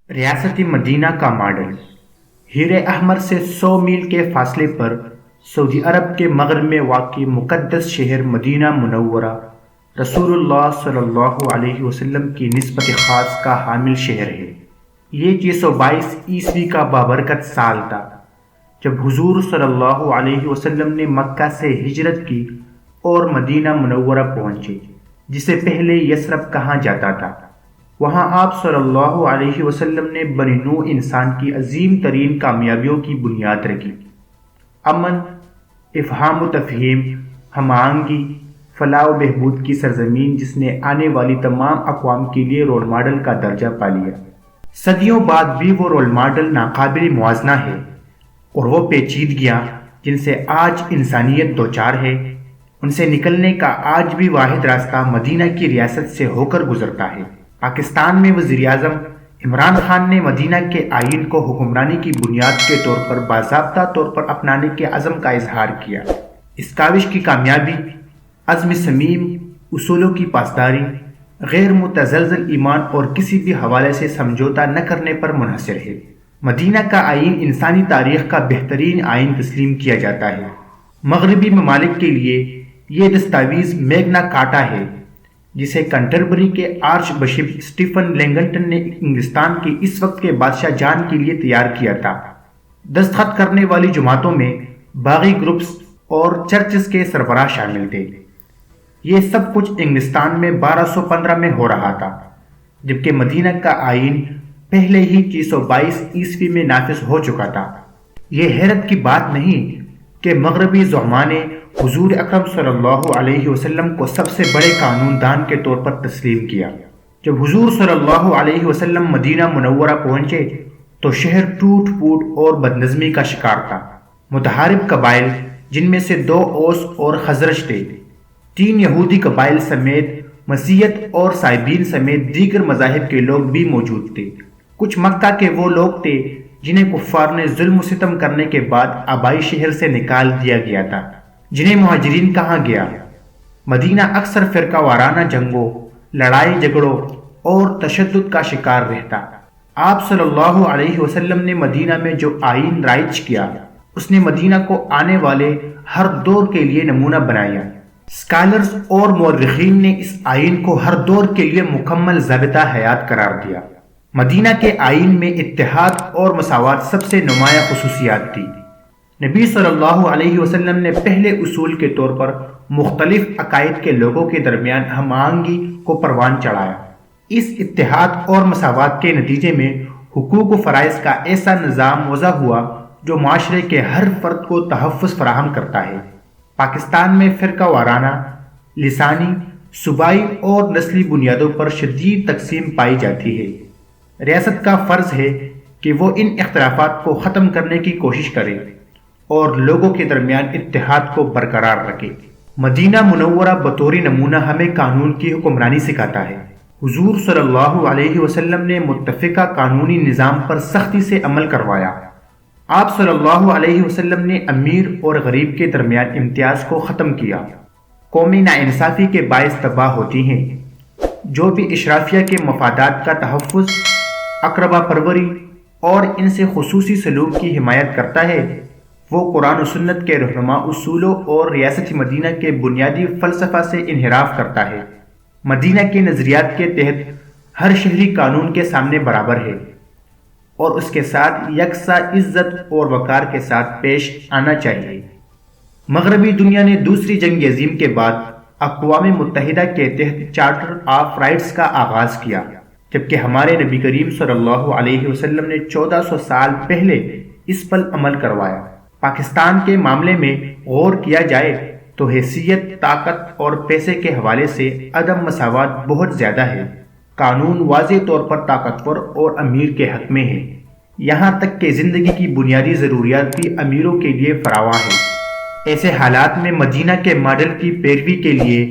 ریاست مدینہ کا ماڈل ہیر احمر سے 100 میل کے فاصلے پر سعودی عرب کے مغرب میں واقع مقدس شہر مدینہ منورہ رسول اللہ صلی اللہ علیہ وسلم کی نسبت خاص کا حامل شہر ہے۔ یہ 622 عیسوی کا بابرکت سال تھا جب حضور صلی اللہ علیہ وسلم نے مکہ سے ہجرت کی اور مدینہ منورہ پہنچے، جسے پہلے یثرب کہا جاتا تھا۔ وہاں آپ صلی اللہ علیہ وسلم نے بنی نوع انسان کی عظیم ترین کامیابیوں کی بنیاد رکھی۔ امن، افہام و تفہیم، ہم آہنگی، فلاح و بہبود کی سرزمین جس نے آنے والی تمام اقوام کے لیے رول ماڈل کا درجہ پا لیا۔ صدیوں بعد بھی وہ رول ماڈل ناقابل موازنہ ہے، اور وہ پیچیدگیاں جن سے آج انسانیت دوچار ہے، ان سے نکلنے کا آج بھی واحد راستہ مدینہ کی ریاست سے ہو کر گزرتا ہے۔ پاکستان میں وزیر اعظم عمران خان نے مدینہ کے آئین کو حکمرانی کی بنیاد کے طور پر باضابطہ طور پر اپنانے کے عزم کا اظہار کیا۔ اس کاوش کی کامیابی عزم صمیم، اصولوں کی پاسداری، غیر متزلزل ایمان اور کسی بھی حوالے سے سمجھوتہ نہ کرنے پر منحصر ہے۔ مدینہ کا آئین انسانی تاریخ کا بہترین آئین تسلیم کیا جاتا ہے۔ مغربی ممالک کے لیے یہ دستاویز میگنا کارٹا ہے، جسے کنٹربری کے آرچ بشپ اسٹیفن لینگٹن نے انگلستان کے اس وقت کے بادشاہ جان کے لیے تیار کیا تھا۔ دستخط کرنے والی جماعتوں میں باغی گروپس اور چرچز کے سربراہ شامل تھے۔ یہ سب کچھ انگلستان میں 1215 میں ہو رہا تھا، جبکہ مدینہ کا آئین پہلے ہی 622 عیسوی میں نافذ ہو چکا تھا۔ یہ حیرت کی بات نہیں کہ مغربی زعماء نے حضور اکرم صلی اللہ علیہ وسلم کو سب سے بڑے قانون دان کے طور پر تسلیم کیا۔ جب حضور صلی اللہ علیہ وسلم مدینہ منورہ پہنچے تو شہر ٹوٹ پھوٹ اور بدنظمی کا شکار تھا۔ متحارب قبائل، جن میں سے 2 اوس اور خزرج تھے، 3 یہودی قبائل سمیت مسیحیت اور صائبین سمیت دیگر مذاہب کے لوگ بھی موجود تھے۔ کچھ مکہ کے وہ لوگ تھے جنہیں کفار نے ظلم و ستم کرنے کے بعد آبائی شہر سے نکال دیا گیا تھا، جنہیں مہاجرین کہا گیا۔ مدینہ اکثر فرقہ وارانہ جنگوں، لڑائی جھگڑوں اور تشدد کا شکار رہتا۔ آپ صلی اللہ علیہ وسلم نے مدینہ میں جو آئین رائج کیا، اس نے مدینہ کو آنے والے ہر دور کے لیے نمونہ بنایا۔ اسکالرز اور مورخین نے اس آئین کو ہر دور کے لیے مکمل ضابطہ حیات قرار دیا۔ مدینہ کے آئین میں اتحاد اور مساوات سب سے نمایاں خصوصیات تھی۔ نبی صلی اللہ علیہ وسلم نے پہلے اصول کے طور پر مختلف عقائد کے لوگوں کے درمیان ہم آہنگی کو پروان چڑھایا۔ اس اتحاد اور مساوات کے نتیجے میں حقوق و فرائض کا ایسا نظام وضع ہوا جو معاشرے کے ہر فرد کو تحفظ فراہم کرتا ہے۔ پاکستان میں فرقہ وارانہ، لسانی، صوبائی اور نسلی بنیادوں پر شدید تقسیم پائی جاتی ہے۔ ریاست کا فرض ہے کہ وہ ان اختلافات کو ختم کرنے کی کوشش کرے اور لوگوں کے درمیان اتحاد کو برقرار رکھے۔ مدینہ منورہ بطور نمونہ ہمیں قانون کی حکمرانی سکھاتا ہے۔ حضور صلی اللہ علیہ وسلم نے متفقہ قانونی نظام پر سختی سے عمل کروایا۔ آپ صلی اللہ علیہ وسلم نے امیر اور غریب کے درمیان امتیاز کو ختم کیا۔ قومی ناانصافی کے باعث تباہ ہوتی ہیں۔ جو بھی اشرافیہ کے مفادات کا تحفظ، اقربا پروری اور ان سے خصوصی سلوک کی حمایت کرتا ہے، وہ قرآن و سنت کے رہنما اصولوں اور ریاست مدینہ کے بنیادی فلسفہ سے انحراف کرتا ہے۔ مدینہ کے نظریات کے تحت ہر شہری قانون کے سامنے برابر ہے اور اس کے ساتھ یکساں عزت اور وقار کے ساتھ پیش آنا چاہیے۔ مغربی دنیا نے دوسری جنگ عظیم کے بعد اقوام متحدہ کے تحت چارٹر آف رائٹس کا آغاز کیا، جبکہ ہمارے نبی کریم صلی اللہ علیہ وسلم نے 1400 سال پہلے اس پر عمل کروایا۔ پاکستان کے معاملے میں غور کیا جائے تو حیثیت، طاقت اور پیسے کے حوالے سے عدم مساوات بہت زیادہ ہے۔ قانون واضح طور پر طاقتور اور امیر کے حق میں ہے، یہاں تک کہ زندگی کی بنیادی ضروریات بھی امیروں کے لیے فراواں ہے۔ ایسے حالات میں مدینہ کے ماڈل کی پیروی کے لیے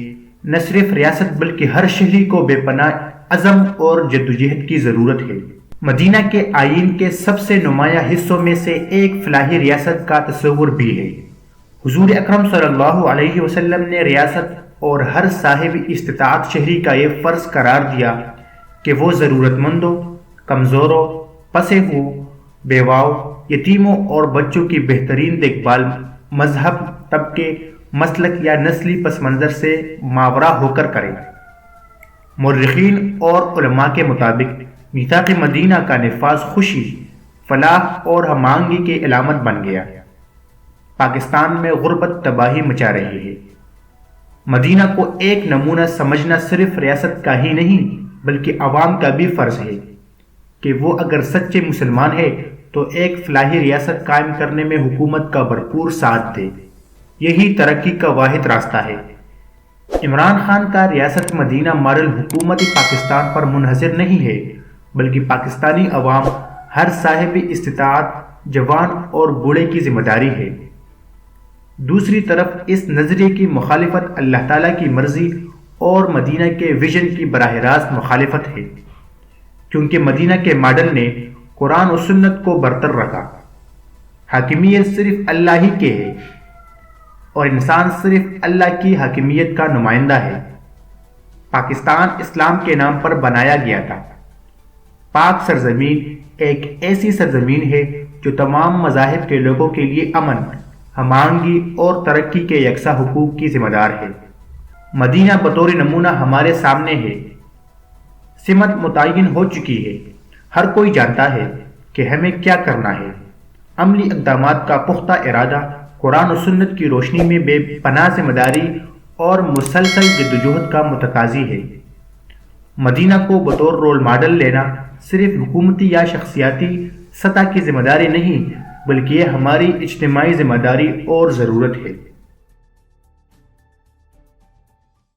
نہ صرف ریاست بلکہ ہر شہری کو بے پناہ عزم اور جدوجہد کی ضرورت ہے۔ مدینہ کے آئین کے سب سے نمایاں حصوں میں سے ایک فلاحی ریاست کا تصور بھی ہے۔ حضور اکرم صلی اللہ علیہ وسلم نے ریاست اور ہر صاحب استطاعت شہری کا یہ فرض قرار دیا کہ وہ ضرورت مندوں، کمزوروں پسے ہو بیواؤں، یتیموں اور بچوں کی بہترین دیکھ بھال مذہب، طبقے، مسلک یا نسلی پس منظر سے ماورا ہو کر کرے۔ مورخین اور علماء کے مطابق میثاق مدینہ کا نفاذ خوشی، فلاح اور ہم آہنگی کی علامت بن گیا۔ پاکستان میں غربت تباہی مچا رہی ہے۔ مدینہ کو ایک نمونہ سمجھنا صرف ریاست کا ہی نہیں بلکہ عوام کا بھی فرض ہے کہ وہ اگر سچے مسلمان ہے تو ایک فلاحی ریاست قائم کرنے میں حکومت کا بھرپور ساتھ دے۔ یہی ترقی کا واحد راستہ ہے۔ عمران خان کا ریاست مدینہ ماڈل حکومت پاکستان پر منحصر نہیں ہے بلکہ پاکستانی عوام، ہر صاحب استطاعت، جوان اور بوڑھے کی ذمہ داری ہے۔ دوسری طرف اس نظریے کی مخالفت اللہ تعالیٰ کی مرضی اور مدینہ کے ویژن کی براہ راست مخالفت ہے، کیونکہ مدینہ کے ماڈل نے قرآن و سنت کو برتر رکھا۔ حاکمیت صرف اللہ ہی کے ہے اور انسان صرف اللہ کی حاکمیت کا نمائندہ ہے۔ پاکستان اسلام کے نام پر بنایا گیا تھا۔ پاک سرزمین ایک ایسی سرزمین ہے جو تمام مذاہب کے لوگوں کے لیے امن، ہم آہنگی اور ترقی کے یکساں حقوق کی ذمہ دار ہے۔ مدینہ بطور نمونہ ہمارے سامنے ہے۔ سمت متعین ہو چکی ہے۔ ہر کوئی جانتا ہے کہ ہمیں کیا کرنا ہے۔ عملی اقدامات کا پختہ ارادہ قرآن و سنت کی روشنی میں بے پناہ ذمہ داری اور مسلسل جدوجہد کا متقاضی ہے۔ مدینہ کو بطور رول ماڈل لینا صرف حکومتی یا شخصیاتی سطح کی ذمہ داری نہیں بلکہ یہ ہماری اجتماعی ذمہ داری اور ضرورت ہے۔